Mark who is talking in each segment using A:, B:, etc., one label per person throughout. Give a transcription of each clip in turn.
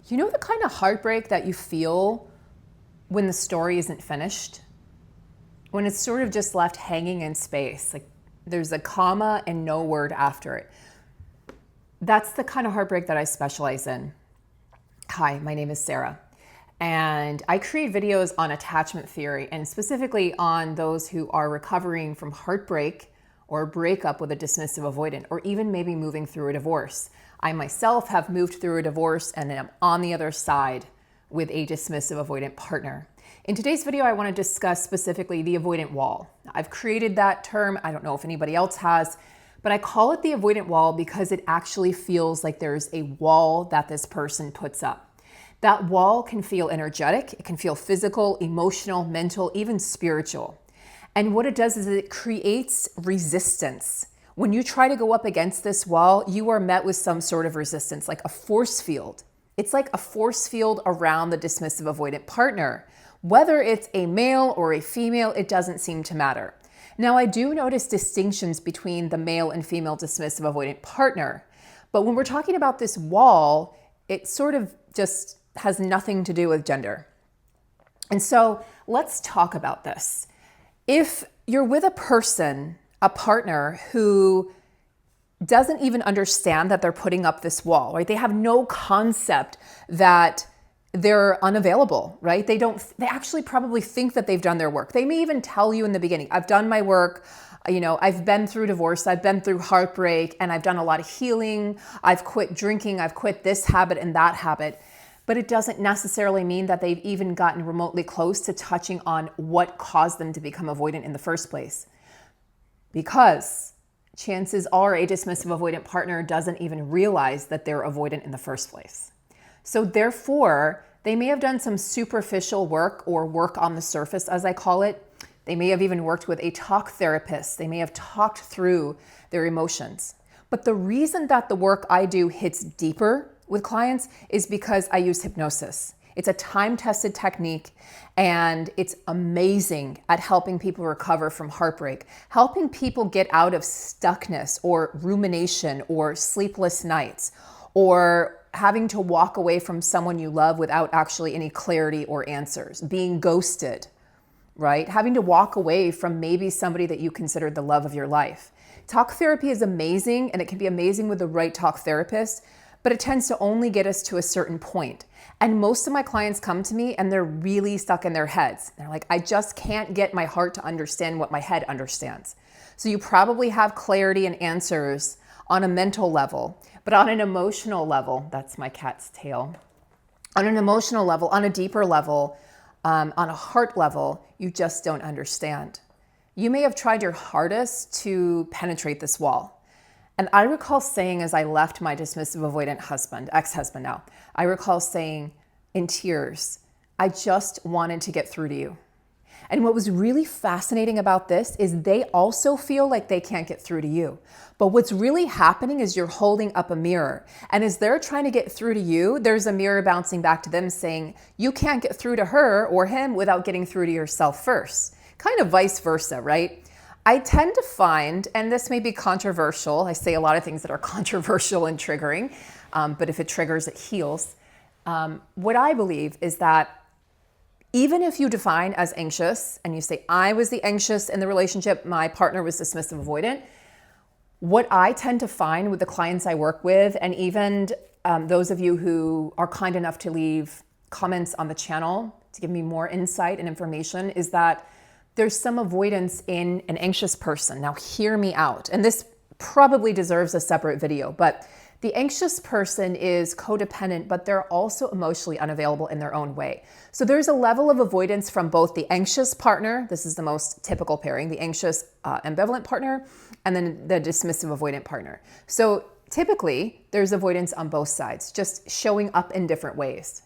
A: You know the kind of heartbreak that you feel when the story isn't finished? When it's sort of just left hanging in space, like there's a comma and no word after it. That's the kind of heartbreak that I specialize in. Hi, my name is Sarah, and I create videos on attachment theory and specifically on those who are recovering from heartbreak or breakup with a dismissive avoidant, or even maybe moving through a divorce. I myself have moved through a divorce and am on the other side with a dismissive avoidant partner. In today's video, I want to discuss specifically the avoidant wall. I've created that term. I don't know if anybody else has, but I call it the avoidant wall because it actually feels like there's a wall that this person puts up. That wall can feel energetic, it can feel physical, emotional, mental, even spiritual. And what it does is it creates resistance. When you try to go up against this wall, you are met with some sort of resistance, like a force field. It's like a force field around the dismissive avoidant partner. Whether it's a male or a female, it doesn't seem to matter. Now, I do notice distinctions between the male and female dismissive avoidant partner. But when we're talking about this wall, it sort of just has nothing to do with gender. And so let's talk about this. If you're with a person, a partner who doesn't even understand that they're putting up this wall, right? They have no concept that they're unavailable, right? They actually probably think that they've done their work. They may even tell you in the beginning, I've done my work, I've been through divorce, I've been through heartbreak, and I've done a lot of healing. I've quit drinking, I've quit this habit and that habit. But it doesn't necessarily mean that they've even gotten remotely close to touching on what caused them to become avoidant in the first place. Because chances are a dismissive avoidant partner doesn't even realize that they're avoidant in the first place. So therefore, they may have done some superficial work or work on the surface, as I call it. They may have even worked with a talk therapist. They may have talked through their emotions. But the reason that the work I do hits deeper with clients is because I use hypnosis. It's a time-tested technique, and it's amazing at helping people recover from heartbreak, helping people get out of stuckness or rumination or sleepless nights, or having to walk away from someone you love without actually any clarity or answers, being ghosted, right? Having to walk away from maybe somebody that you considered the love of your life. Talk therapy is amazing, and it can be amazing with the right talk therapist, but it tends to only get us to a certain point. And most of my clients come to me and they're really stuck in their heads. They're like, I just can't get my heart to understand what my head understands. So you probably have clarity and answers on a mental level, but on an emotional level, that's my cat's tail. On an emotional level, on a deeper level, on a heart level, you just don't understand. You may have tried your hardest to penetrate this wall. And I recall saying, as I left my dismissive avoidant husband, ex-husband now, I recall saying in tears, I just wanted to get through to you. And what was really fascinating about this is they also feel like they can't get through to you. But what's really happening is you're holding up a mirror. And as they're trying to get through to you, there's a mirror bouncing back to them saying, you can't get through to her or him without getting through to yourself first. Kind of vice versa, right? I tend to find, and this may be controversial, I say a lot of things that are controversial and triggering, but if it triggers, it heals. What I believe is that even if you define as anxious and you say, I was the anxious in the relationship, my partner was dismissive avoidant, what I tend to find with the clients I work with, and even those of you who are kind enough to leave comments on the channel to give me more insight and information, is that there's some avoidance in an anxious person. Now, hear me out. And this probably deserves a separate video, but the anxious person is codependent, but they're also emotionally unavailable in their own way. So there's a level of avoidance from both the anxious partner, this is the most typical pairing, the anxious ambivalent partner, and then the dismissive avoidant partner. So typically, there's avoidance on both sides, just showing up in different ways.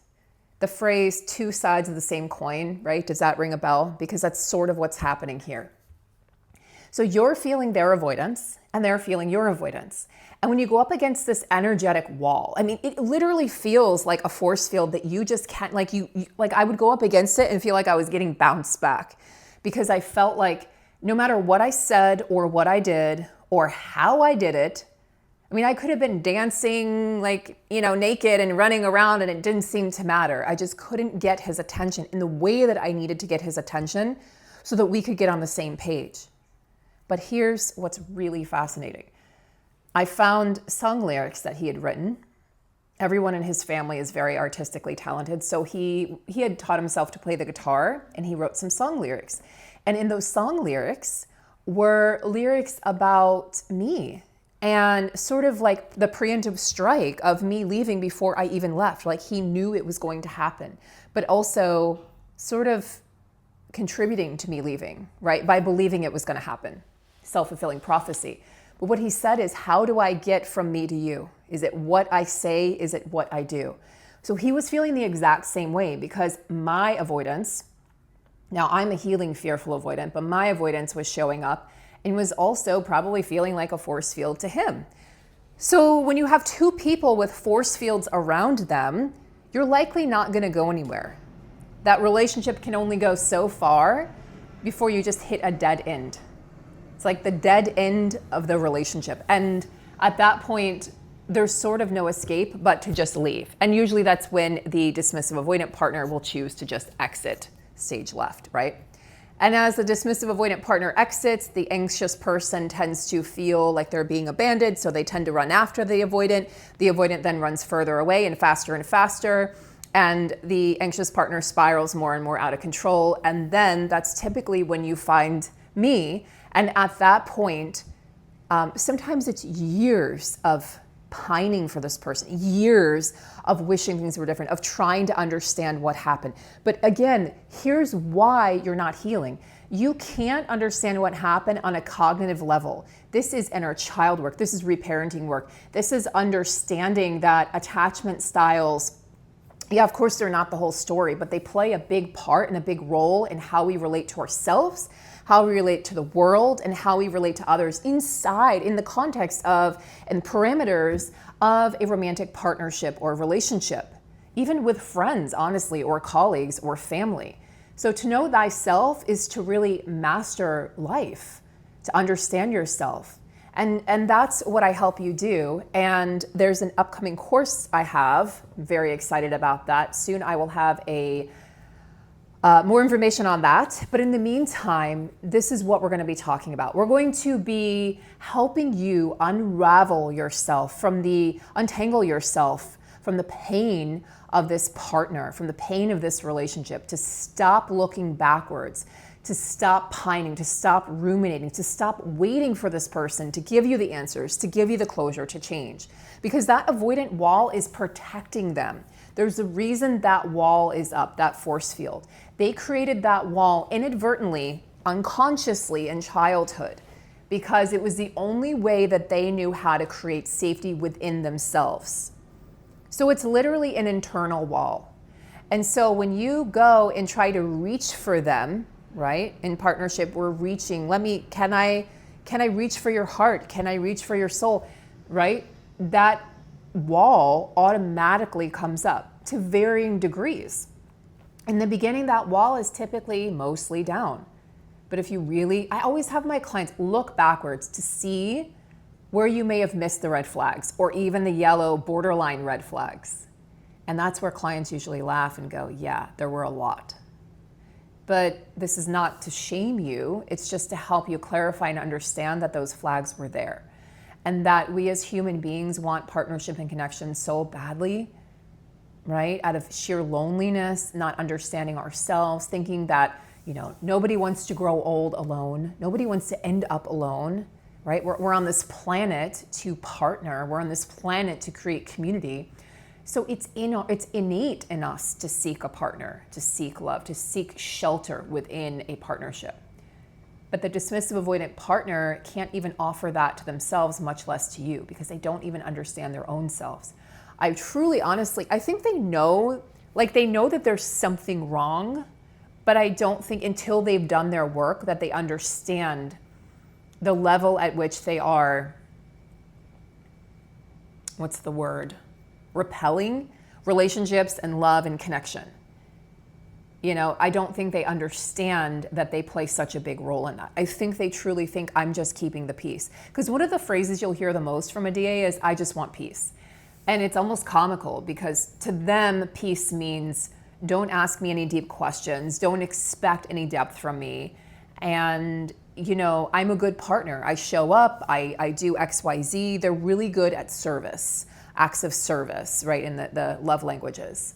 A: The phrase two sides of the same coin, right? Does that ring a bell? Because that's sort of what's happening here. So you're feeling their avoidance and they're feeling your avoidance. And when you go up against this energetic wall, I mean, it literally feels like a force field that you just can't, like I would go up against it and feel like I was getting bounced back because I felt like no matter what I said or what I did or how I did it, I mean, I could have been dancing naked and running around and it didn't seem to matter. I just couldn't get his attention in the way that I needed to get his attention so that we could get on the same page. But here's what's really fascinating. I found song lyrics that he had written. Everyone in his family is very artistically talented. So he had taught himself to play the guitar and he wrote some song lyrics. And in those song lyrics were lyrics about me and sort of like the preemptive strike of me leaving before I even left. Like he knew it was going to happen, but also sort of contributing to me leaving, right? By believing it was going to happen. Self-fulfilling prophecy. But what he said is, how do I get from me to you? Is it what I say? Is it what I do? So he was feeling the exact same way because my avoidance, now I'm a healing fearful avoidant, but my avoidance was showing up and was also probably feeling like a force field to him. So when you have two people with force fields around them, you're likely not going to go anywhere. That relationship can only go so far before you just hit a dead end. It's like the dead end of the relationship. And at that point, there's sort of no escape but to just leave. And usually that's when the dismissive avoidant partner will choose to just exit stage left, right? And as the dismissive avoidant partner exits, the anxious person tends to feel like they're being abandoned, so they tend to run after the avoidant. The avoidant then runs further away and faster, and the anxious partner spirals more and more out of control. And then that's typically when you find me. And at that point, sometimes it's years of pining for this person, years of wishing things were different, of trying to understand what happened. But again, here's why you're not healing. You can't understand what happened on a cognitive level. This is inner child work. This is reparenting work. This is understanding that attachment styles, yeah, of course, they're not the whole story, but they play a big part and a big role in how we relate to ourselves, how we relate to the world, and how we relate to others in the context of and parameters of a romantic partnership or relationship, even with friends, honestly, or colleagues or family. So to know thyself is to really master life, to understand yourself. And that's what I help you do. And there's an upcoming course I have. I'm very excited about that. Soon I will have more information on that. But in the meantime, this is what we're going to be talking about. We're going to be helping you untangle yourself from the pain of this partner, from the pain of this relationship, to stop looking backwards, to stop pining, to stop ruminating, to stop waiting for this person to give you the answers, to give you the closure, to change. Because that avoidant wall is protecting them. There's a reason that wall is up, that force field. They created that wall inadvertently, unconsciously in childhood, because it was the only way that they knew how to create safety within themselves. So it's literally an internal wall. And so when you go and try to reach for them, right? In partnership, we're reaching. Can I reach for your heart? Can I reach for your soul? Right? That wall automatically comes up to varying degrees. In the beginning, that wall is typically mostly down. But if you I always have my clients look backwards to see where you may have missed the red flags or even the yellow borderline red flags. And that's where clients usually laugh and go, yeah, there were a lot. But this is not to shame you. It's just to help you clarify and understand that those flags were there. And that we as human beings want partnership and connection so badly, right? Out of sheer loneliness, not understanding ourselves, thinking that, nobody wants to grow old alone. Nobody wants to end up alone, right? We're on this planet to partner. We're on this planet to create community. So it's innate in us to seek a partner, to seek love, to seek shelter within a partnership. But the dismissive avoidant partner can't even offer that to themselves, much less to you, because they don't even understand their own selves. I truly, honestly, I think they know that there's something wrong, but I don't think until they've done their work that they understand the level at which they are, what's the word? Repelling relationships and love and connection. I don't think they understand that they play such a big role in that. I think they truly think I'm just keeping the peace. Because one of the phrases you'll hear the most from a DA is, I just want peace. And it's almost comical because to them, peace means don't ask me any deep questions, don't expect any depth from me. And, I'm a good partner. I show up, I do X, Y, Z. They're really good at service, acts of service, right, in the love languages.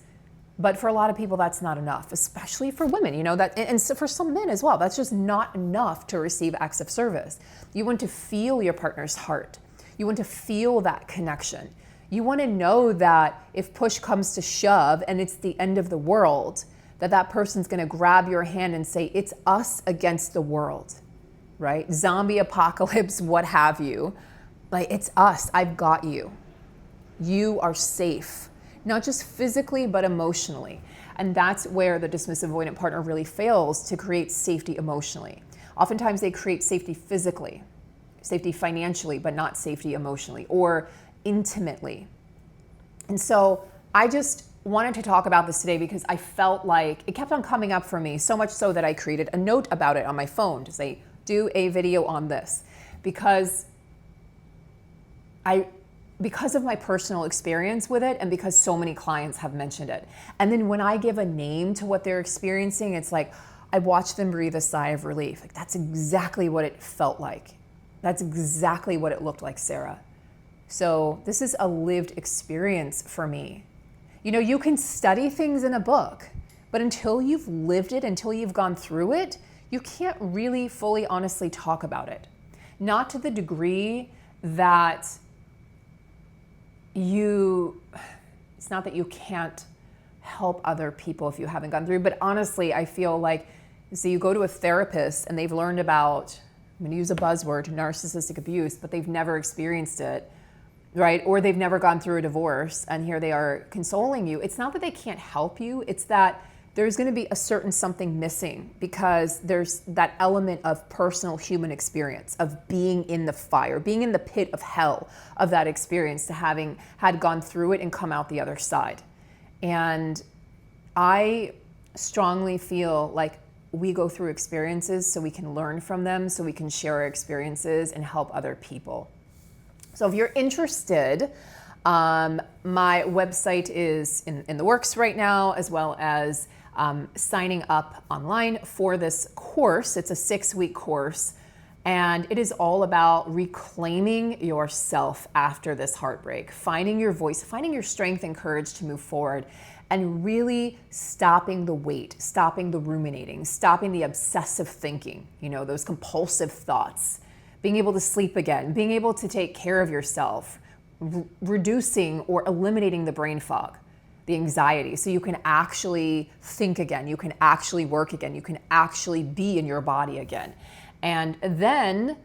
A: But for a lot of people, that's not enough, especially for women, and so for some men as well. That's just not enough to receive acts of service. You want to feel your partner's heart. You want to feel that connection. You want to know that if push comes to shove and it's the end of the world, that person's going to grab your hand and say, it's us against the world, right? Zombie apocalypse, what have you. Like, it's us. I've got you. You are safe. Not just physically, but emotionally. And that's where the dismissive avoidant partner really fails to create safety emotionally. Oftentimes they create safety physically, safety financially, but not safety emotionally or intimately. And so I just wanted to talk about this today because I felt like it kept on coming up for me, so much so that I created a note about it on my phone to say, do a video on this. Because of my personal experience with it and because so many clients have mentioned it. And then when I give a name to what they're experiencing, it's like I watch them breathe a sigh of relief. Like, that's exactly what it felt like. That's exactly what it looked like, Sarah. So this is a lived experience for me. You can study things in a book, but until you've lived it, until you've gone through it, you can't really fully honestly talk about it. Not to the degree that it's not that you can't help other people if you haven't gone through, but honestly, I feel like, so you go to a therapist and they've learned about, I'm gonna use a buzzword, narcissistic abuse, but they've never experienced it, right? Or they've never gone through a divorce and here they are consoling you. It's not that they can't help you, it's that there's gonna be a certain something missing because there's that element of personal human experience, of being in the fire, being in the pit of hell of that experience, to having had gone through it and come out the other side. And I strongly feel like we go through experiences so we can learn from them, so we can share our experiences and help other people. So if you're interested, my website is in the works right now, as well as signing up online for this course. It's a 6-week course, and it is all about reclaiming yourself after this heartbreak, finding your voice, finding your strength and courage to move forward, and really stopping the weight, stopping the ruminating, stopping the obsessive thinking, those compulsive thoughts, being able to sleep again, being able to take care of yourself, reducing or eliminating the brain fog, the anxiety, so you can actually think again, you can actually work again, you can actually be in your body again. And then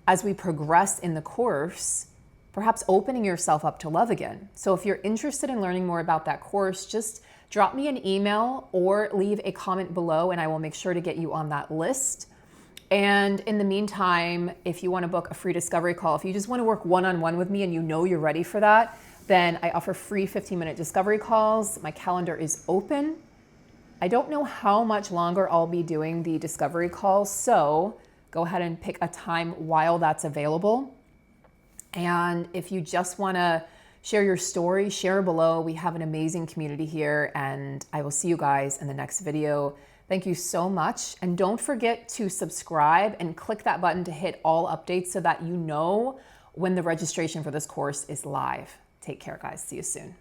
A: as we progress in the course, perhaps opening yourself up to love again. So if you're interested in learning more about that course, just drop me an email or leave a comment below and I will make sure to get you on that list. And in the meantime, if you want to book a free discovery call, if you just want to work one-on-one with me and you're ready for that, then I offer free 15-minute discovery calls. My calendar is open. I don't know how much longer I'll be doing the discovery calls, so go ahead and pick a time while that's available. And if you just want to share your story, share below. We have an amazing community here, and I will see you guys in the next video. Thank you so much. And don't forget to subscribe and click that button to hit all updates so that you know when the registration for this course is live. Take care, guys. See you soon.